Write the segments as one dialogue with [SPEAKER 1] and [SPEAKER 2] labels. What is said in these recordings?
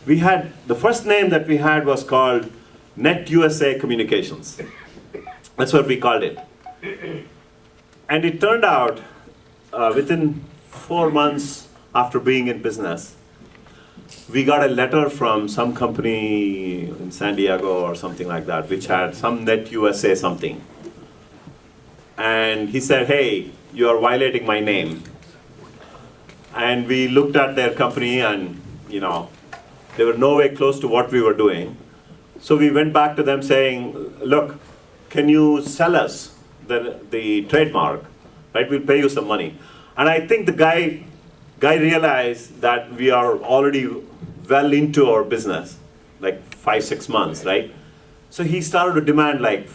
[SPEAKER 1] we had, the first name that we had was called Net USA Communications. That's what we called it. And it turned out, within 4 months after being in business, we got a letter from some company in San Diego or something like that, which had some Net USA something. And he said, hey, you are violating my name. And we looked at their company and, they were nowhere close to what we were doing. So we went back to them saying, look, can you sell us the trademark, right? We'll pay you some money. And I think the guy realized that we are already well into our business, like 5-6 months, right? So he started to demand like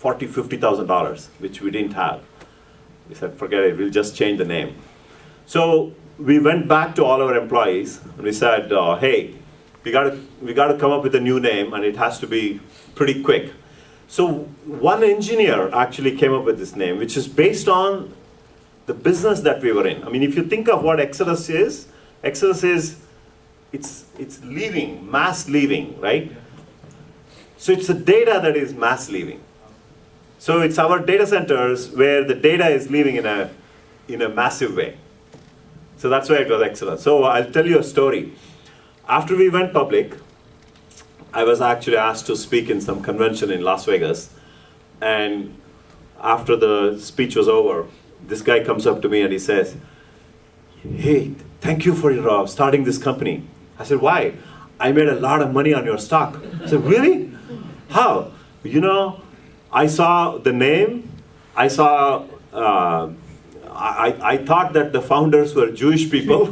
[SPEAKER 1] $40,000, $50,000, which we didn't have. We said, forget it, we'll just change the name. So we went back to all our employees and we said, hey, we got to come up with a new name and it has to be pretty quick. So one engineer actually came up with this name, which is based on the business that we were in. I mean, if you think of what Exodus is, it's leaving, mass leaving, right? So it's the data that is mass leaving. So it's our data centers where the data is leaving in a massive way. So that's why it was Exodus. So I'll tell you a story. After we went public, I was actually asked to speak in some convention in Las Vegas. And after the speech was over, this guy comes up to me and he says, hey, thank you for starting this company. I said, why? I made a lot of money on your stock. I said, really? How? I saw the name. I saw, I thought that the founders were Jewish people.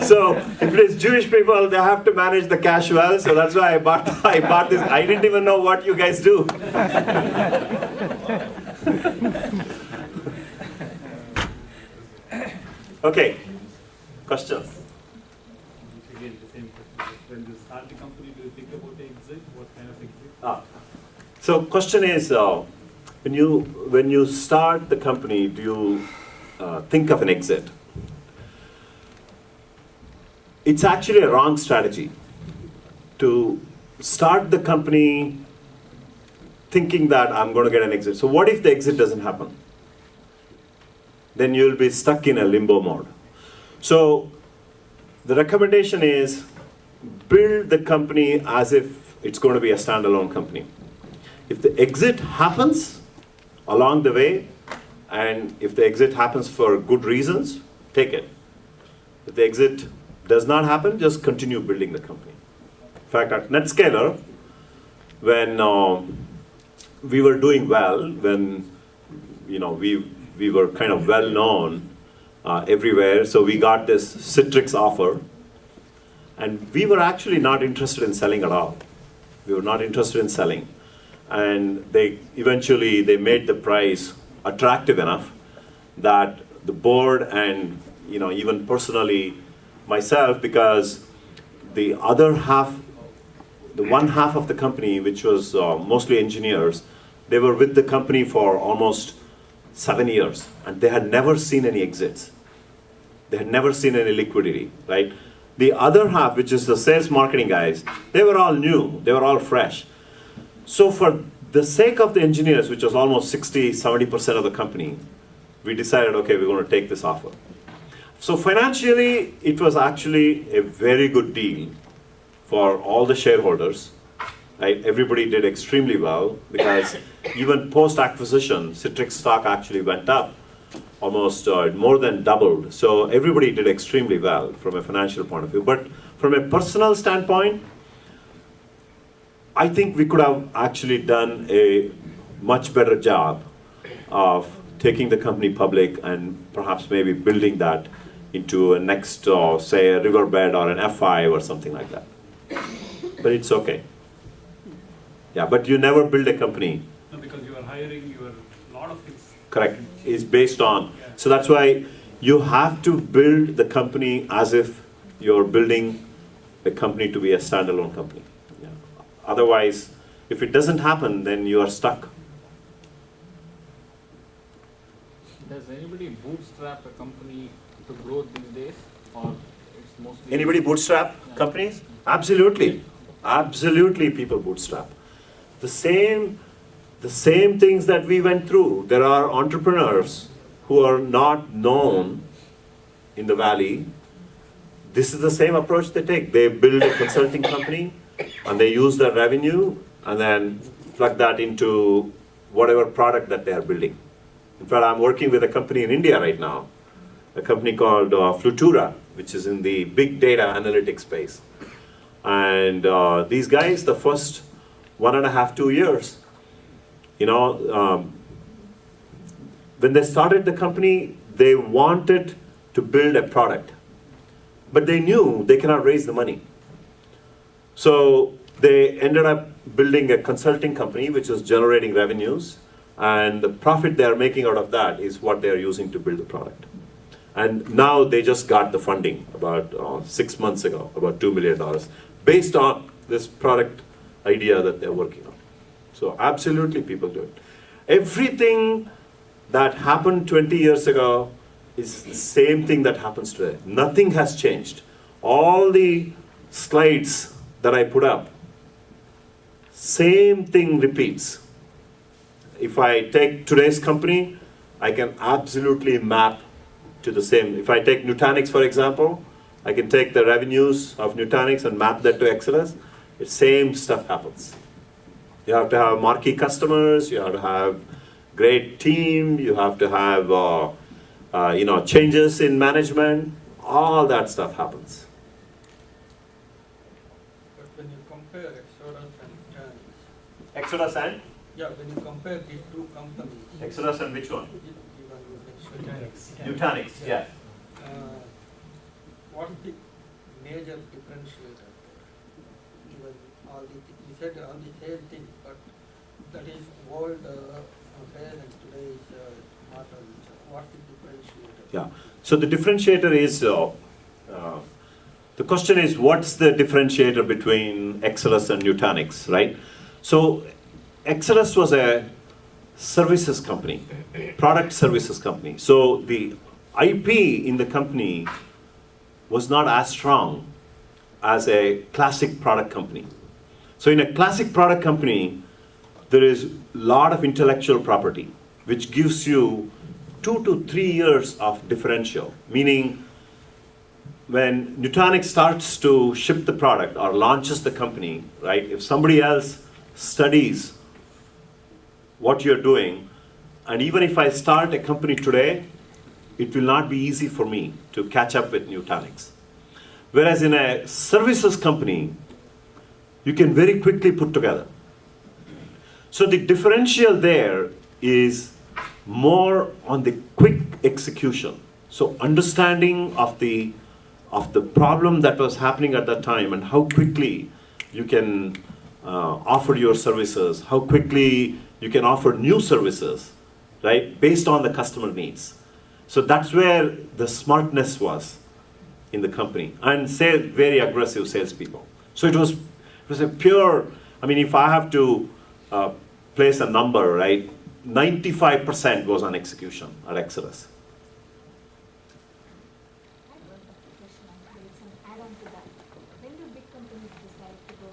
[SPEAKER 1] So if it is Jewish people, they have to manage the cash well. So that's why I bought this. I didn't even know what you guys do. Okay, questions?
[SPEAKER 2] Again, the same question. When you start the company, do you think about the exit? What kind of exit?
[SPEAKER 1] So question is, when you start the company, do you think of an exit? It's actually a wrong strategy to start the company thinking that I'm going to get an exit. So what if the exit doesn't happen? Then you'll be stuck in a limbo mode. So the recommendation is build the company as if it's going to be a standalone company. If the exit happens along the way, and if the exit happens for good reasons, take it. If the exit does not happen, just continue building the company. In fact, at NetScaler, when we were doing well, when we were kind of well known everywhere, so we got this Citrix offer, and we were actually not interested in selling at all. We were not interested in selling. And they made the price attractive enough that the board and even personally myself, because the other half, the one half of the company, which was mostly engineers, they were with the company for almost 7 years, and they had never seen any exits. They had never seen any liquidity, right? The other half, which is the sales marketing guys, they were all new, they were all fresh. So for the sake of the engineers, which was almost 60-70% of the company, we decided, okay, we're going to take this offer. So financially, it was actually a very good deal for all the shareholders. Right? Everybody did extremely well because even post-acquisition, Citrix stock actually went up almost more than doubled. So everybody did extremely well from a financial point of view. But from a personal standpoint, I think we could have actually done a much better job of taking the company public and perhaps maybe building that into a next, say, a riverbed or an F5 or something like that. But it's okay. Yeah, but you never build a company.
[SPEAKER 2] No, because you are hiring, a lot of things.
[SPEAKER 1] Correct. It's based on. Yeah. So that's why you have to build the company as if you're building a company to be a standalone company. Yeah. Otherwise, if it doesn't happen, then you are stuck.
[SPEAKER 3] Does anybody bootstrap a company to grow these days, or
[SPEAKER 1] Anybody bootstrap companies? Absolutely. Absolutely, people bootstrap. The same things that we went through. There are entrepreneurs who are not known in the valley. This is the same approach they take. They build a consulting company and they use their revenue and then plug that into whatever product that they are building. In fact, I'm working with a company in India right now, a company called Flutura, which is in the big data analytics space. And these guys, the first 1.5, 2 years, when they started the company, they wanted to build a product, but they knew they cannot raise the money. So they ended up building a consulting company which was generating revenues, and the profit they are making out of that is what they are using to build the product. And now they just got the funding about 6 months ago, about $2 million, based on this product idea that they're working on. So absolutely people do it. Everything that happened 20 years ago is the same thing that happens today. Nothing has changed. All the slides that I put up, same thing repeats. If I take today's company, I can absolutely map to the same. If I take Nutanix, for example, I can take the revenues of Nutanix and map that to Exodus. The same stuff happens. You have to have marquee customers, you have to have great team, you have to have changes in management, all that stuff happens.
[SPEAKER 3] But when you compare Exodus and Nutanix,
[SPEAKER 1] Exodus and?
[SPEAKER 3] yeah, when you compare these two companies,
[SPEAKER 1] Exodus and which one?
[SPEAKER 3] Nutanix,
[SPEAKER 1] Nutanix, yeah.
[SPEAKER 3] what is the major differentiator? Even all the, you said all the same thing, but that is old phase and today is modern. What's the differentiator?
[SPEAKER 1] Yeah. So the differentiator is, the question is, what's the differentiator between Exodus and Nutanix, right? So Exodus was a services company, product services company. So the IP in the company was not as strong as a classic product company. So in a classic product company, there is a lot of intellectual property, which gives you 2 to 3 years of differential, meaning when Nutanix starts to ship the product or launches the company, right? If somebody else studies what you're doing, and even if I start a company today, it will not be easy for me to catch up with Nutanix. Whereas in a services company, you can very quickly put together. So the differential there is more on the quick execution. So understanding of the problem that was happening at that time and how quickly you can offer your services, how quickly you can offer new services, right, based on the customer needs. So that's where the smartness was in the company, and very aggressive salespeople. So it was a pure, I mean, if I have to place a number, right, 95% was on execution at Exodus.
[SPEAKER 4] I have a question actually, it's an add-on to that. When do big companies decide to go,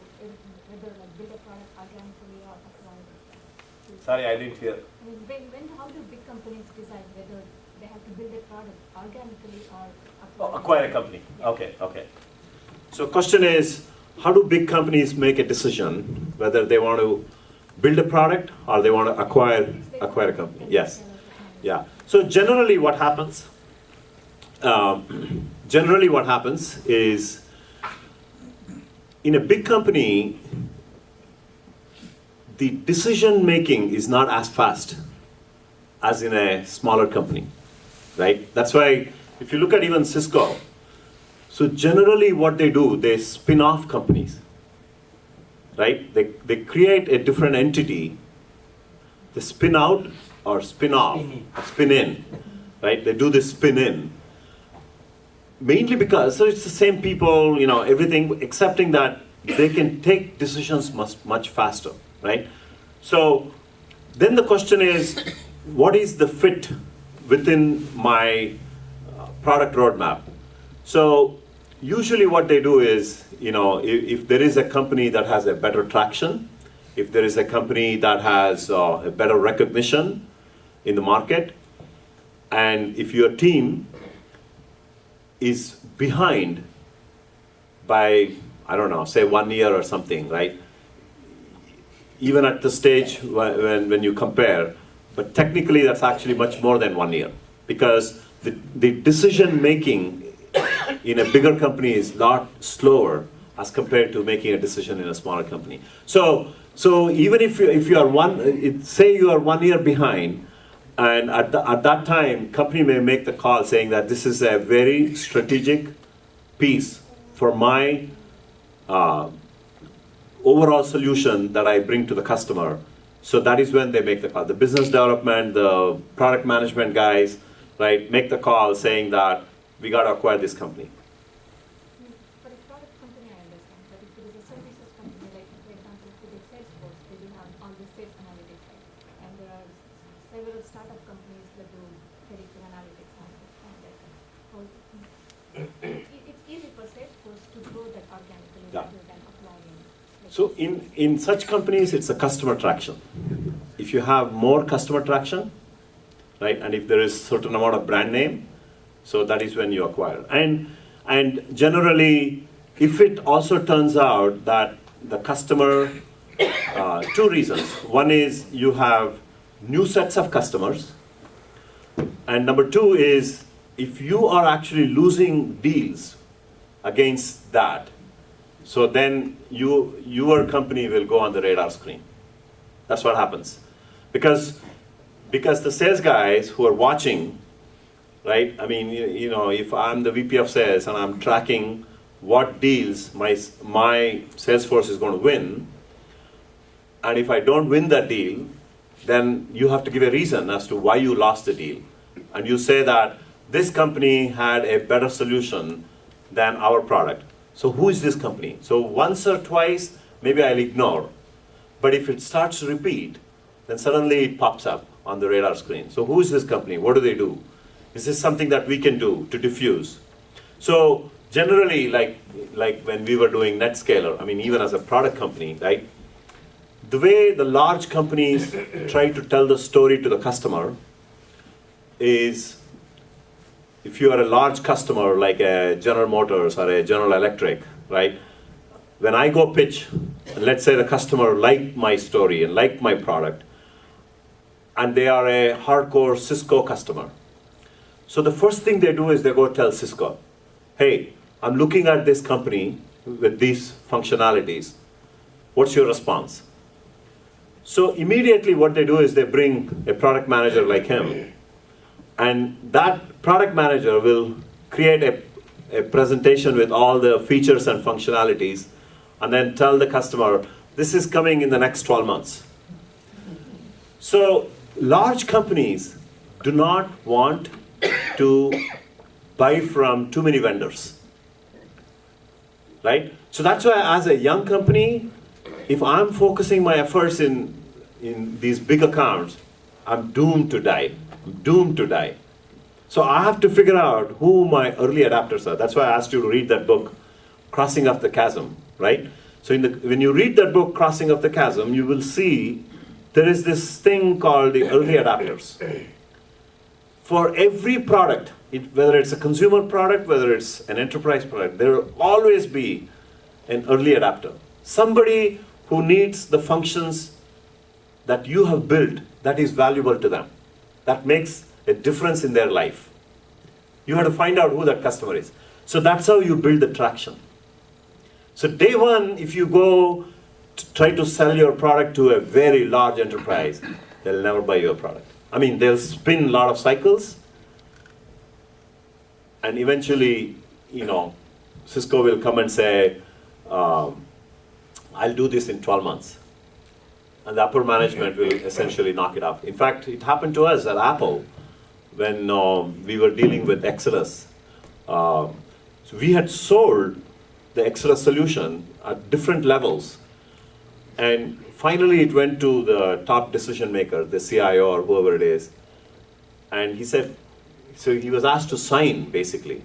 [SPEAKER 4] whether like build a product organically or acquire it?
[SPEAKER 1] Sorry, I didn't hear.
[SPEAKER 4] I mean, how do big companies decide whether they have to build a product organically or acquire?
[SPEAKER 1] Acquire a company. Okay. So question is, how do big companies make a decision whether they want to build a product or they want to acquire a company? Yes. Yeah. So generally what happens is, in a big company, the decision making is not as fast as in a smaller company, right? That's why if you look at even Cisco, so generally what they do, they spin off companies, right? They create a different entity, they spin out or spin off, or spin in, right? They do this spin in. Mainly because, so it's the same people, everything, excepting that they can take decisions much faster, right? So then the question is, what is the fit within my product roadmap? So usually what they do is, if there is a company that has a better traction, if there is a company that has a better recognition in the market, and if your team is behind by, I don't know, say 1 year or something, right? Even at the stage when you compare, but technically that's actually much more than 1 year, because the decision making in a bigger company is a lot slower as compared to making a decision in a smaller company. So even if you are say you are 1 year behind, and at that time, company may make the call saying that this is a very strategic piece for my overall solution that I bring to the customer. So that is when they make the call. The business development, the product management guys, right, make the call saying that we got to acquire this company.
[SPEAKER 4] For a product company, I understand. But if it is a services company, like for example, if it is Salesforce, they do have all the sales analytics, right? And there are several startup companies that do predictive analytics and that. It's easy for Salesforce to grow that organically rather than applying.
[SPEAKER 1] So in such companies, it's a customer traction. If you have more customer traction, right, and if there is certain amount of brand name, so that is when you acquire. And generally, if it also turns out that the customer, two reasons. One is you have new sets of customers, and number two is if you are actually losing deals against that, so then your company will go on the radar screen. That's what happens. Because the sales guys who are watching, right? I mean, if I'm the VP of sales and I'm tracking what deals my sales force is going to win, and if I don't win that deal, then you have to give a reason as to why you lost the deal. And you say that this company had a better solution than our product. So who is this company? So once or twice, maybe I'll ignore. But if it starts to repeat, then suddenly it pops up on the radar screen. So who is this company? What do they do? Is this something that we can do to diffuse? So generally, like when we were doing NetScaler, I mean, even as a product company, right? The way the large companies try to tell the story to the customer is, if you are a large customer like a General Motors or a General Electric, right? When I go pitch, and let's say the customer liked my story and liked my product, and they are a hardcore Cisco customer. So the first thing they do is they go tell Cisco, hey, I'm looking at this company with these functionalities. What's your response? So immediately what they do is they bring a product manager like him, and that product manager will create a presentation with all the features and functionalities, and then tell the customer, this is coming in the next 12 months. So large companies do not want to buy from too many vendors, right? So that's why as a young company, if I'm focusing my efforts in these big accounts, I'm doomed to die. I'm doomed to die. So I have to figure out who my early adapters are. That's why I asked you to read that book, Crossing of the Chasm, right? So when you read that book, Crossing of the Chasm, you will see there is this thing called the early adapters. For every product, whether it's a consumer product, whether it's an enterprise product, there will always be an early adapter. Somebody who needs the functions that you have built that is valuable to them, that makes a difference in their life. You have to find out who that customer is. So that's how you build the traction. So day one, if you go to try to sell your product to a very large enterprise, they'll never buy your product. I mean, they'll spin a lot of cycles, and eventually, Cisco will come and say, I'll do this in 12 months. And the upper management will essentially knock it off. In fact, it happened to us at Apple when we were dealing with Exodus. So we had sold the Exodus solution at different levels. And finally, it went to the top decision maker, the CIO or whoever it is. And he said, so he was asked to sign, basically.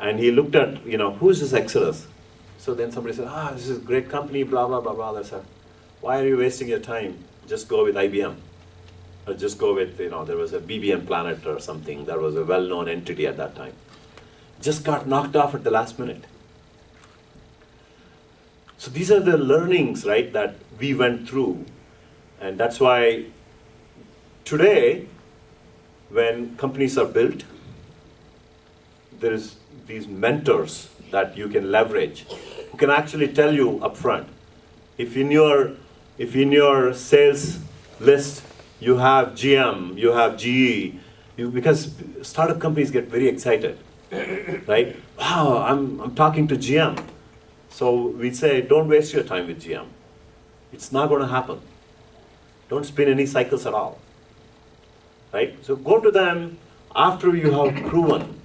[SPEAKER 1] And he looked at, who's this Exodus? So then somebody said, this is a great company, blah, blah, blah, blah. They said, why are you wasting your time? Just go with IBM. Or just go with, there was a BBM Planet or something. That was a well-known entity at that time. Just got knocked off at the last minute. So these are the learnings, right, that we went through. And that's why today, when companies are built, there is these mentors that you can leverage, who can actually tell you upfront. If in your sales list you have GM, you have GE, because startup companies get very excited, right? Wow, I'm talking to GM. So we say, don't waste your time with GM. It's not going to happen. Don't spin any cycles at all, right? So go to them after you have proven,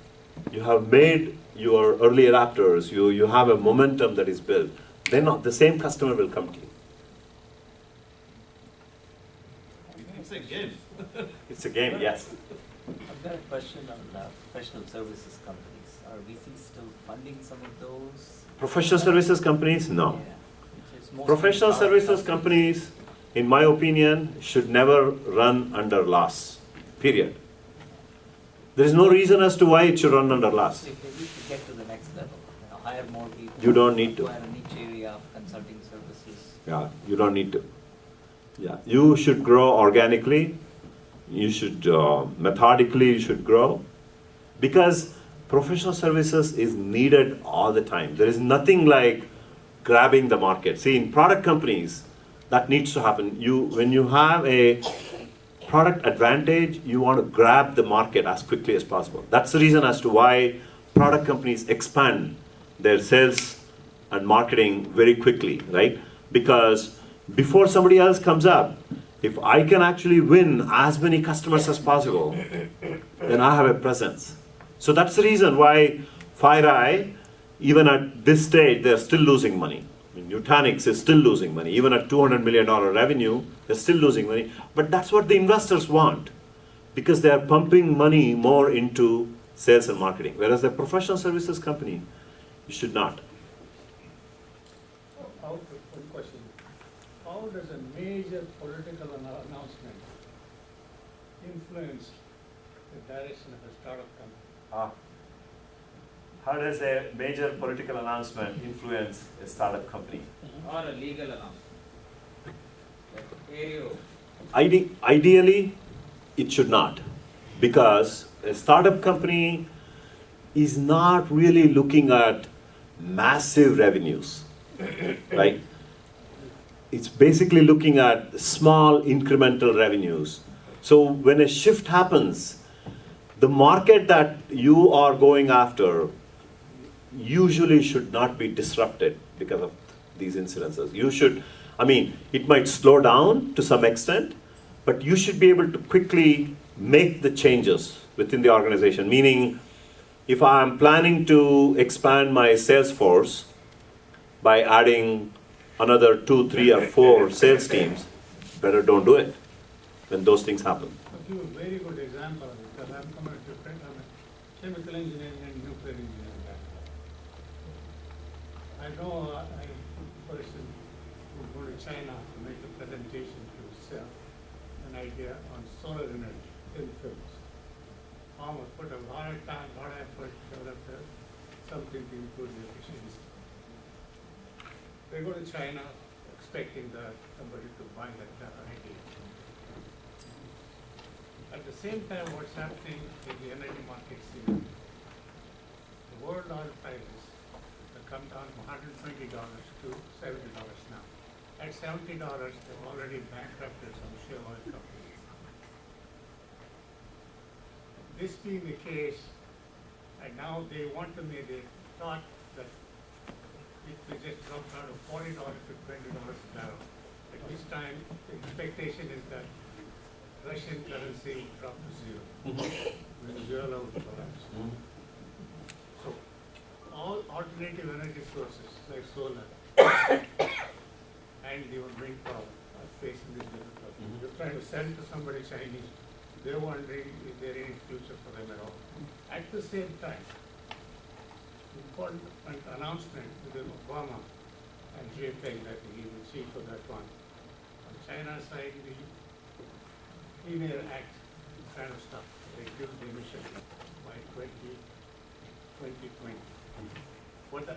[SPEAKER 1] you have made your early adopters, you have a momentum that is built, then the same customer will come to you.
[SPEAKER 2] It's a game.
[SPEAKER 1] It's a game, yes.
[SPEAKER 5] I've got a question on professional services companies. Are VCs still funding some of those?
[SPEAKER 1] Professional services companies, no.
[SPEAKER 5] Yeah. It's mostly
[SPEAKER 1] Professional
[SPEAKER 5] power
[SPEAKER 1] services companies, in my opinion, should never run under loss, period. There is no reason as to why it should run under loss.
[SPEAKER 5] If they need to get to the next level, hire more people.
[SPEAKER 1] You don't need to.
[SPEAKER 5] Acquire a niche area of consulting services.
[SPEAKER 1] Yeah, you don't need to. Yeah, you should grow organically. You should methodically. You should grow, because professional services is needed all the time. There is nothing like grabbing the market. See, in product companies, that needs to happen. When you have a product advantage, you want to grab the market as quickly as possible. That's the reason as to why product companies expand their sales and marketing very quickly, right? Because before somebody else comes up, if I can actually win as many customers as possible, then I have a presence. So that's the reason why FireEye, even at this stage, they're still losing money. I mean, Nutanix is still losing money. Even at $200 million revenue, they're still losing money. But that's what the investors want, because they're pumping money more into sales and marketing. Whereas a professional services company, you should not.
[SPEAKER 6] One question. How does a major political announcement influence the direction of a startup company?
[SPEAKER 1] How does a major political announcement influence a startup company?
[SPEAKER 2] Or a legal announcement.
[SPEAKER 1] Ideally, it should not, because a startup company is not really looking at massive revenues, right? It's basically looking at small incremental revenues. So when a shift happens, the market that you are going after usually should not be disrupted because of these incidences. It might slow down to some extent, but you should be able to quickly make the changes within the organization. Meaning, if I'm planning to expand my sales force by adding another 2, 3, or 4 sales teams, better don't do it when those things happen.
[SPEAKER 6] I'll give a very good example of it, because I'm coming to I'm a chemical engineering and nuclear engineering background. I know a person who go to China to make a presentation to sell an idea on solar energy in films. Farmers put a lot of time, a lot of effort to develop something to improve the efficiency. They go to China expecting somebody to buy that idea. At the same time, what's happening in the energy market scene, the world oil prices have come down from $120 to $70 now. At $70, they've already bankrupted some shale oil companies. This being the case, and now they thought that it will just drop down to $40 to $20 a barrel. At which time, the expectation is that Russian currency will drop to zero. Venezuela will collapse. So, all alternative energy sources like solar and even wind power are facing this difficulty. You're trying to sell to somebody Chinese, they're wondering if there is any future for them at all. At the same time, important announcement with Obama and JPEG that he will see for that one. On China side, the Clean Air Act kind of stuff, reduce the emission by 2020.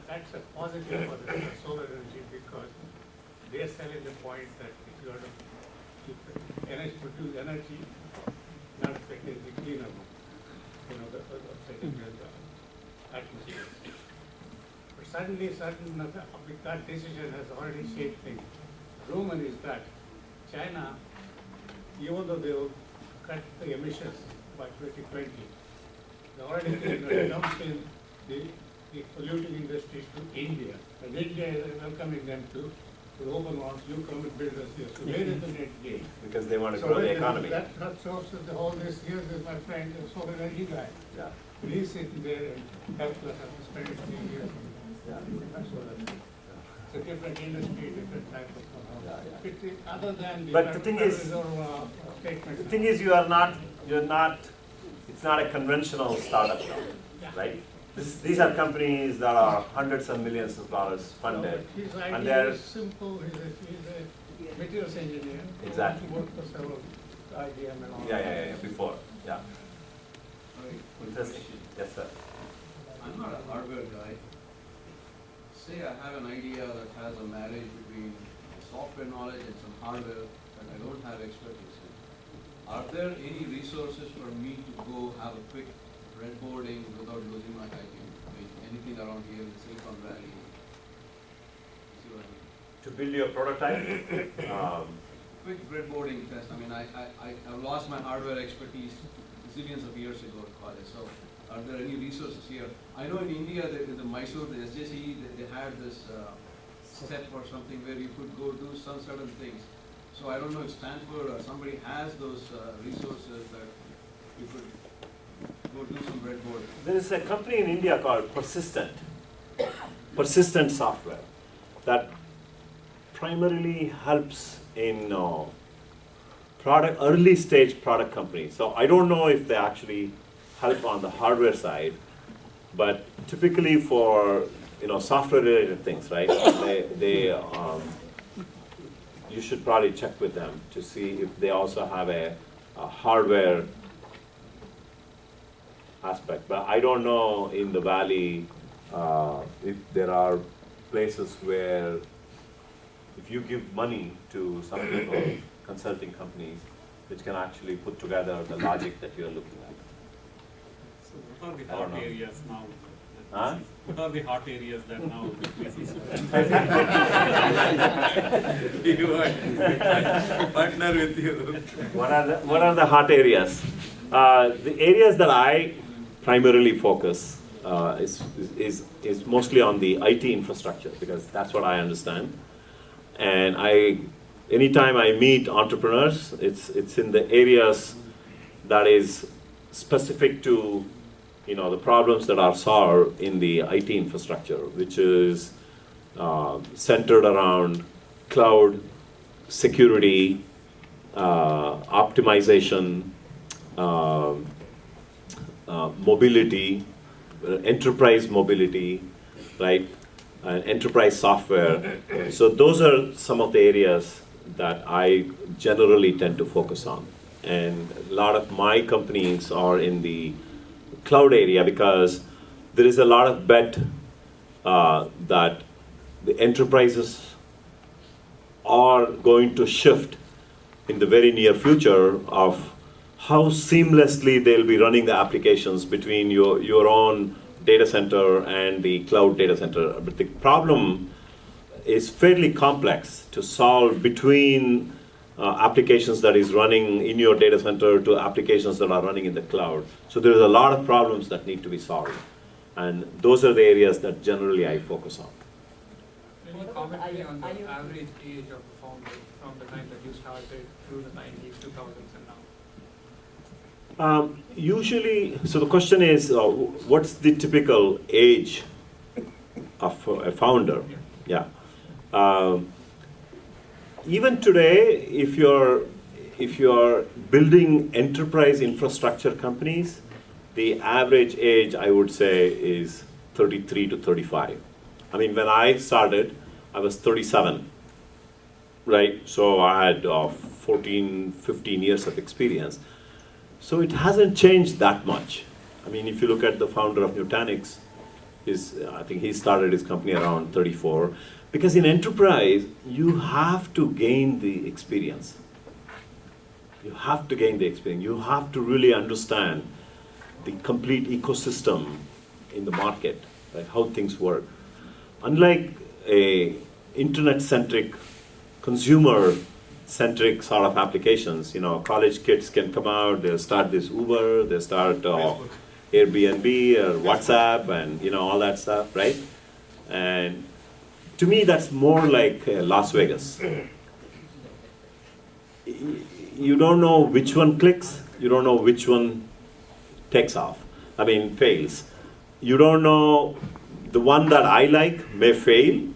[SPEAKER 6] That's a positive for the solar energy because they are selling the point that if you are to keep the energy, produce energy, not affecting the cleaner one, affecting the atmosphere. But suddenly, that decision has already shaped things. Rumor is that China, even though they will cut the emissions by 2020, they already dumped in the polluting industries to India. And India is welcoming them to open arms, you come and build us here. So where is the net gain?
[SPEAKER 1] Because they want to grow the economy.
[SPEAKER 6] That shows that the whole this, here is my friend, the solar energy guy.
[SPEAKER 1] Yeah.
[SPEAKER 6] He's sitting there and helps us have to spend it 3 years. That's what I mean. It's a different industry, different type of. Other than the.
[SPEAKER 1] But the thing is,
[SPEAKER 6] statement.
[SPEAKER 1] the thing is, you're not. It's not a conventional startup, right? These are companies that are hundreds of millions of dollars funded,
[SPEAKER 6] His
[SPEAKER 1] and
[SPEAKER 6] idea
[SPEAKER 1] they're
[SPEAKER 6] is simple. He's a materials engineer.
[SPEAKER 1] Exactly.
[SPEAKER 6] He worked for several IBM and all.
[SPEAKER 1] yeah before yeah.
[SPEAKER 7] Sorry, quick
[SPEAKER 1] Interesting.
[SPEAKER 7] question.
[SPEAKER 1] Yes, sir.
[SPEAKER 7] I'm not a hardware guy. Say I have an idea that has a marriage between software knowledge and some hardware that I don't have expertise in. Are there any resources for me to go have a quick breadboarding without losing my idea? I mean, anything around here in Silicon Valley? See what I mean?
[SPEAKER 1] To build your prototype,
[SPEAKER 7] Quick breadboarding test. I mean, I've lost my hardware expertise zillions of years ago at college. So, are there any resources here? I know in India, in the Mysore, the SJC, they had this step or something where you could go do some certain things. So I don't know if Stanford or somebody has those resources that you could go do some breadboard.
[SPEAKER 1] there is a company in India called Persistent Software that primarily helps in early stage product companies. So I don't know if they actually help on the hardware side, but typically for software related things, right? You should probably check with them to see if they also have a hardware aspect. But I don't know in the valley if there are places where if you give money to some people, consulting companies, which can actually put together the logic that you're looking at.
[SPEAKER 2] So what are the
[SPEAKER 1] I don't
[SPEAKER 2] hot
[SPEAKER 1] know.
[SPEAKER 2] areas now?
[SPEAKER 1] Huh?
[SPEAKER 2] What are the hot areas that now businesses
[SPEAKER 7] You want partner with you.
[SPEAKER 1] What are the hot areas? The areas that I primarily focus is mostly on the IT infrastructure because that's what I understand. And anytime I meet entrepreneurs, it's in the areas that is specific to the problems that are solved in the IT infrastructure, which is centered around cloud, security, optimization, mobility, enterprise mobility, right? Enterprise software. So those are some of the areas that I generally tend to focus on. And a lot of my companies are in the cloud area because there is a lot of bet that the enterprises are going to shift in the very near future of how seamlessly they'll be running the applications between your own data center and the cloud data center. But the problem is fairly complex to solve between applications that is running in your data center to applications that are running in the cloud. So there's a lot of problems that need to be solved. And those are the areas that generally I focus on.
[SPEAKER 8] Any commentary on the average age of a founder from the time that you started through the 90s, 2000s and now?
[SPEAKER 1] Usually, so the question is, what's the typical age of a founder? Yeah. Even today, if you're building enterprise infrastructure companies, the average age I would say is 33 to 35. I mean, when I started, I was 37, right? So I had 14, 15 years of experience. So it hasn't changed that much. I mean, if you look at the founder of Nutanix, I think he started his company around 34. Because in enterprise, you have to gain the experience. You have to gain the experience. You have to really understand the complete ecosystem in the market, right? How things work. Unlike a internet-centric, consumer-centric sort of applications, college kids can come out, they'll start this Uber, they'll start Airbnb or WhatsApp and all that stuff, right? And to me, that's more like Las Vegas. You don't know which one clicks, you don't know which one takes off, fails. You don't know, the one that I like may fail,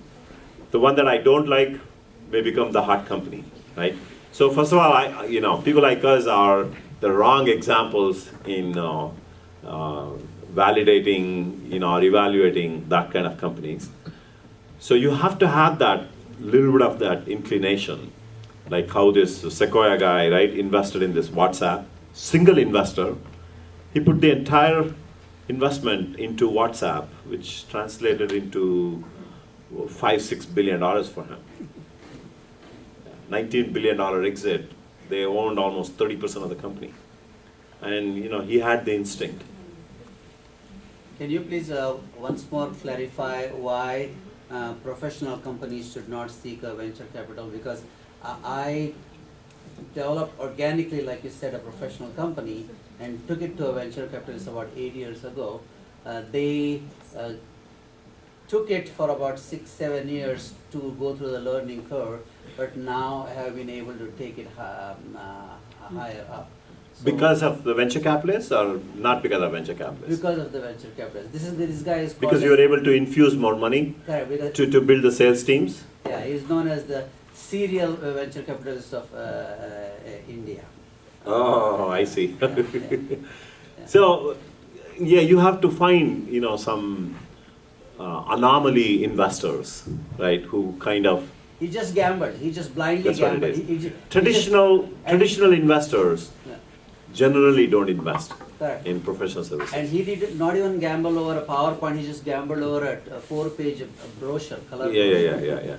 [SPEAKER 1] the one that I don't like may become the hot company, right? So first of all, people like us are the wrong examples in validating, or evaluating that kind of companies. So you have to have that little bit of that inclination, like how this Sequoia guy, right, invested in this WhatsApp, single investor. He put the entire investment into WhatsApp, which translated into $5-6 billion for him. $19 billion exit. They owned almost 30% of the company. And he had the instinct.
[SPEAKER 9] Can you please once more clarify why professional companies should not seek a venture capital? Because I developed organically, like you said, a professional company and took it to a venture capitalist about 8 years ago. They took it for about 6-7 years to go through the learning curve, but now have been able to take it higher up. So
[SPEAKER 1] because of the venture capitalists or not because of venture capitalists?
[SPEAKER 9] Because of the venture capitalists. This guy is called
[SPEAKER 1] because you were able to infuse more money to build the sales teams?
[SPEAKER 9] Yeah, he's known as the serial venture capitalist of India.
[SPEAKER 1] Oh, I see.
[SPEAKER 9] Yeah.
[SPEAKER 1] So, yeah, you have to find, some anomaly investors, right, who kind of...
[SPEAKER 9] He just gambled. He just blindly
[SPEAKER 1] That's
[SPEAKER 9] gambled.
[SPEAKER 1] what it is.
[SPEAKER 9] He
[SPEAKER 1] Traditional investors
[SPEAKER 9] Yeah.
[SPEAKER 1] generally don't invest
[SPEAKER 9] Correct.
[SPEAKER 1] in professional services.
[SPEAKER 9] And he did not even gamble over a PowerPoint. He just gambled over a 4-page brochure, color brochure.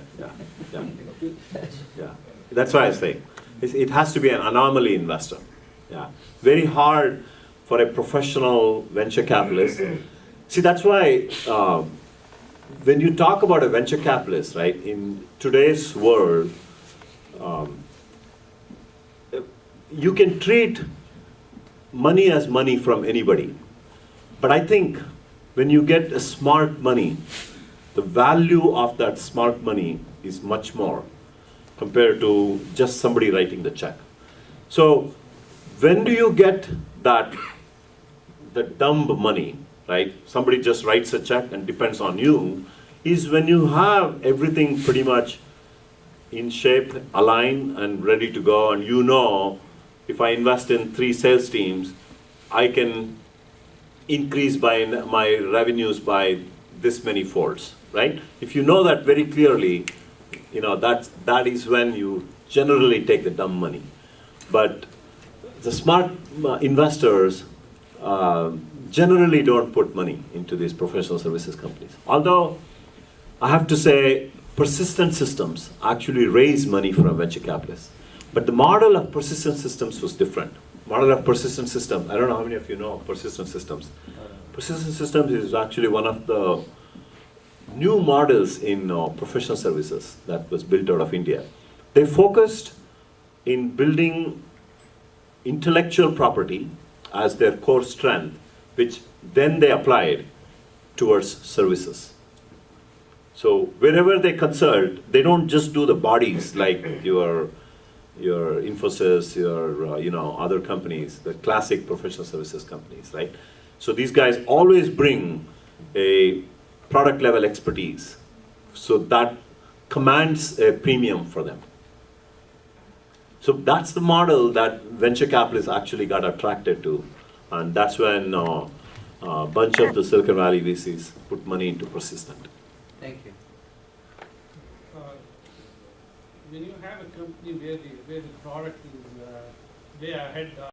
[SPEAKER 1] Yeah. That's why I say it has to be an anomaly investor. Yeah, very hard for a professional venture capitalist. See, that's why when you talk about a venture capitalist, right, in today's world, you can treat money as money from anybody. But I think when you get a smart money, the value of that smart money is much more compared to just somebody writing the check. So when do you get the dumb money, right? Somebody just writes a check and depends on you, is when you have everything pretty much in shape, aligned, and ready to go, and if I invest in 3 sales teams, I can increase my revenues by this many folds, right? If you know that very clearly, that is when you generally take the dumb money. But the smart investors generally don't put money into these professional services companies. Although, I have to say, persistent systems actually raise money from venture capitalists. But the model of persistent systems was different. Model of persistent systems, I don't know how many of you know persistent systems. Persistent systems is actually one of the new models in professional services that was built out of India. They focused in building intellectual property as their core strength, which then they applied towards services. So wherever they consult, they don't just do the bodies like your Infosys, your other companies, the classic professional services companies, right? So these guys always bring a product level expertise, so that commands a premium for them. So that's the model that venture capitalists actually got attracted to, and that's when a bunch of the Silicon Valley VCs put money into Persistent.
[SPEAKER 9] Thank you.
[SPEAKER 6] When you have a company where the product is way ahead